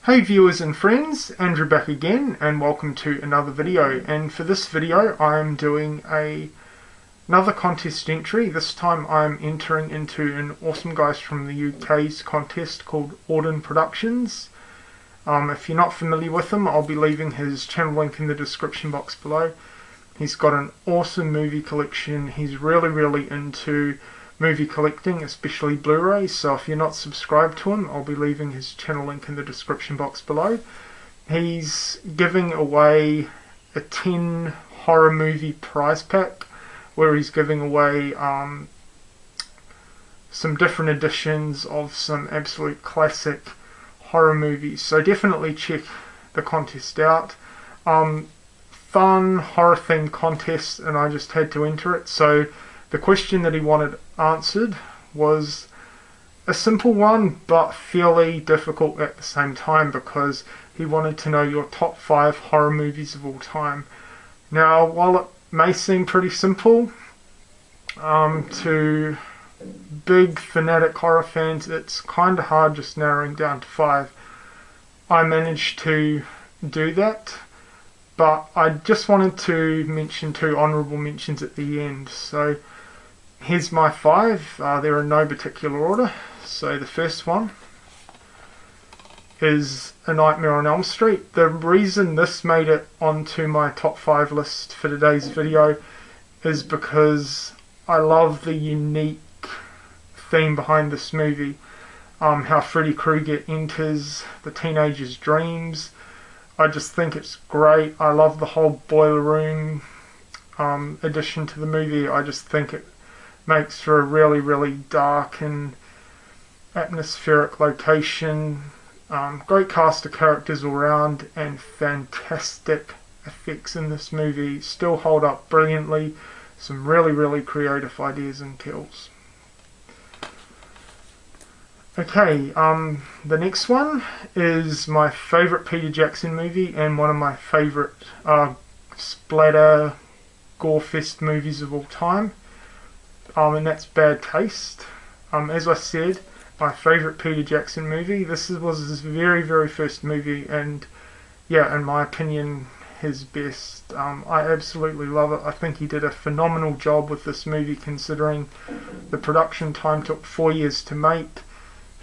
Hey viewers and friends, Andrew back again and welcome to another video. And for this video I'm doing another contest entry. This time I'm entering into an awesome guy from the UK's contest called Ortonproductions. If you're not familiar with him, I'll be leaving his channel link in the description box below. He's got an awesome movie collection. He's really into movie collecting, especially Blu-rays, so if you're not subscribed to him, I'll be leaving his channel link in the description box below. He's giving away a 10 horror movie prize pack where he's giving away some different editions of some absolute classic horror movies, so definitely check the contest out. Fun horror themed contest, and I just had to enter it. So the question that he wanted answered was a simple one, but fairly difficult at the same time, because he wanted to know your top 5 horror movies of all time. Now, while it may seem pretty simple, to big fanatic horror fans, it's kind of hard just narrowing down to 5. I managed to do that, but I just wanted to mention 2 honourable mentions at the end. So here's my 5. They're in no particular order. So the first one is A Nightmare on Elm Street. The reason this made it onto my top 5 list for today's video is because I love the unique theme behind this movie. How Freddy Krueger enters the teenager's dreams. I just think it's great. I love the whole boiler room addition to the movie. I just think it makes for a really dark and atmospheric location. Great cast of characters all around, and fantastic effects in this movie. Still hold up brilliantly. Some really creative ideas and kills. Okay, the next one is my favourite Peter Jackson movie and one of my favourite splatter gore-fest movies of all time. And that's Bad Taste. As I said, my favourite Peter Jackson movie. This was his very first movie, and yeah, in my opinion, his best. I absolutely love it. I think he did a phenomenal job with this movie, considering the production time took 4 years to make.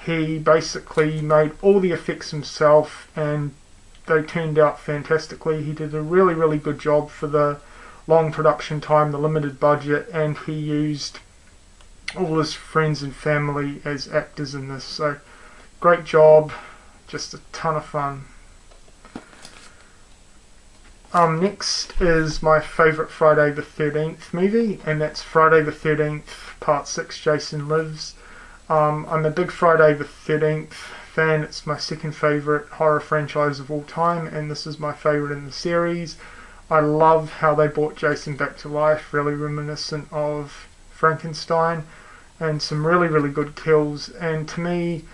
He basically made all the effects himself, and they turned out fantastically. He did a really good job for the long production time, the limited budget, and he used all his friends and family as actors in this. So great job, just a ton of fun. Next is my favourite Friday the 13th movie, and that's Friday the 13th Part 6, Jason Lives. I'm a big Friday the 13th fan. It's my second favourite horror franchise of all time, and this is my favourite in the series. I love how they brought Jason back to life, really reminiscent of Frankenstein, and some really good kills. And to me,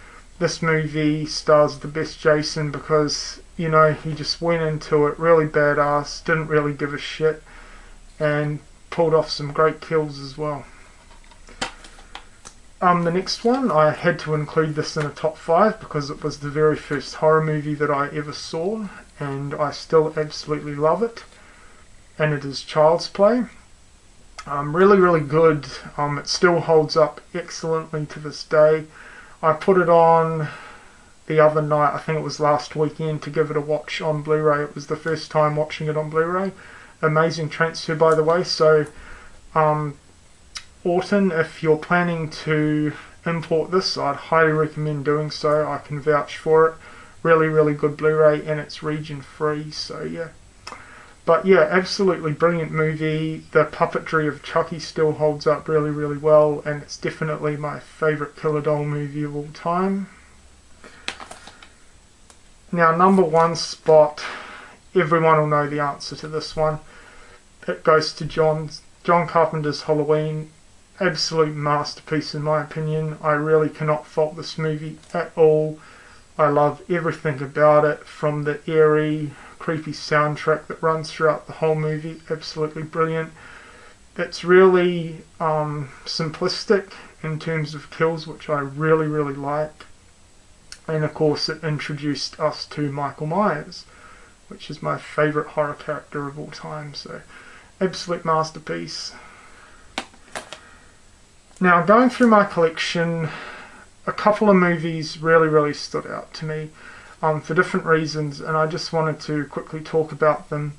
this movie stars the best Jason, because, you know, he just went into it really badass, didn't really give a shit, and pulled off some great kills as well. The next one, I had to include this in a top 5 because it was the very first horror movie that I ever saw, and I still absolutely love it, and it is Child's Play. Really good. It still holds up excellently to this day. I put it on the other night, I think it was last weekend, to give it a watch on Blu-ray. It was the first time watching it on Blu-ray. Amazing transfer, by the way. So Orton, if you're planning to import this, I'd highly recommend doing so. I can vouch for it. Really good Blu-ray, and it's region free, so yeah. But yeah, absolutely brilliant movie. The puppetry of Chucky still holds up really well, and it's definitely my favourite Killer Doll movie of all time. Now, number 1 spot, everyone will know the answer to this one. It goes to John Carpenter's Halloween. Absolute masterpiece in my opinion. I really cannot fault this movie at all. I love everything about it, from the eerie, creepy soundtrack that runs throughout the whole movie. Absolutely brilliant. It's really simplistic in terms of kills, which I really like. And of course it introduced us to Michael Myers, which is my favourite horror character of all time, so absolute masterpiece. Now, going through my collection, a couple of movies really stood out to me for different reasons, and I just wanted to quickly talk about them.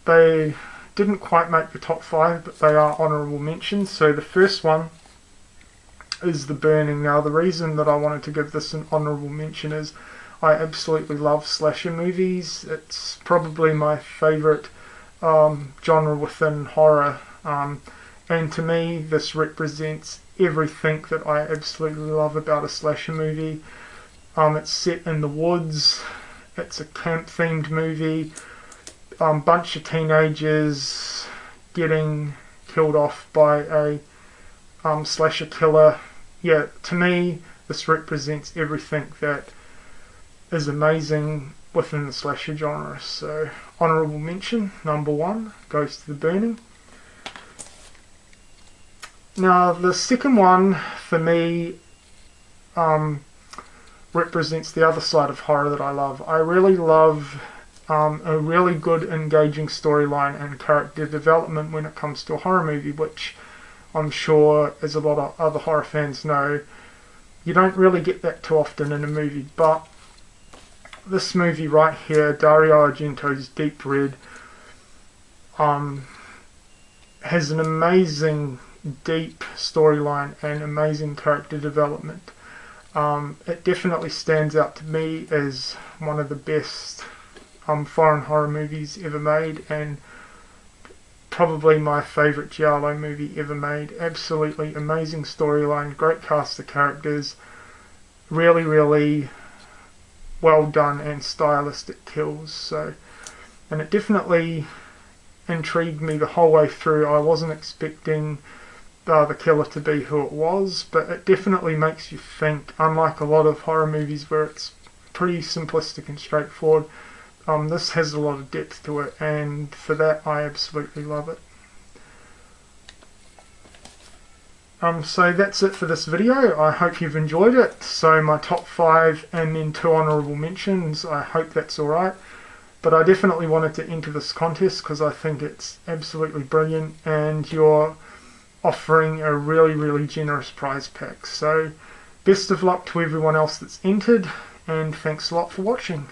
They didn't quite make the top 5, but they are honourable mentions. So the first one is The Burning. Now, the reason that I wanted to give this an honourable mention is I absolutely love slasher movies. It's probably my favourite genre within horror, and to me this represents everything that I absolutely love about a slasher movie. It's set in the woods, it's a camp themed movie, bunch of teenagers getting killed off by a slasher killer. Yeah, to me this represents everything that is amazing within the slasher genre. So honourable mention number 1 goes to The Burning. Now the second one for me represents the other side of horror that I love. I really love a really good engaging storyline and character development when it comes to a horror movie, which I'm sure, as a lot of other horror fans know, you don't really get that too often in a movie. But this movie right here, Dario Argento's Deep Red, has an amazing deep storyline and amazing character development. It definitely stands out to me as one of the best foreign horror movies ever made, and probably my favourite giallo movie ever made. Absolutely amazing storyline, great cast of characters, really well done and stylistic kills. So, and it definitely intrigued me the whole way through. I wasn't expecting the killer to be who it was, but it definitely makes you think, unlike a lot of horror movies where it's pretty simplistic and straightforward. This has a lot of depth to it, and for that I absolutely love it. So that's it for this video. I hope you've enjoyed it. So my top 5 and then 2 honourable mentions. I hope that's alright. But I definitely wanted to enter this contest because I think it's absolutely brilliant, and you're offering a really generous prize pack. So best of luck to everyone else that's entered, and thanks a lot for watching.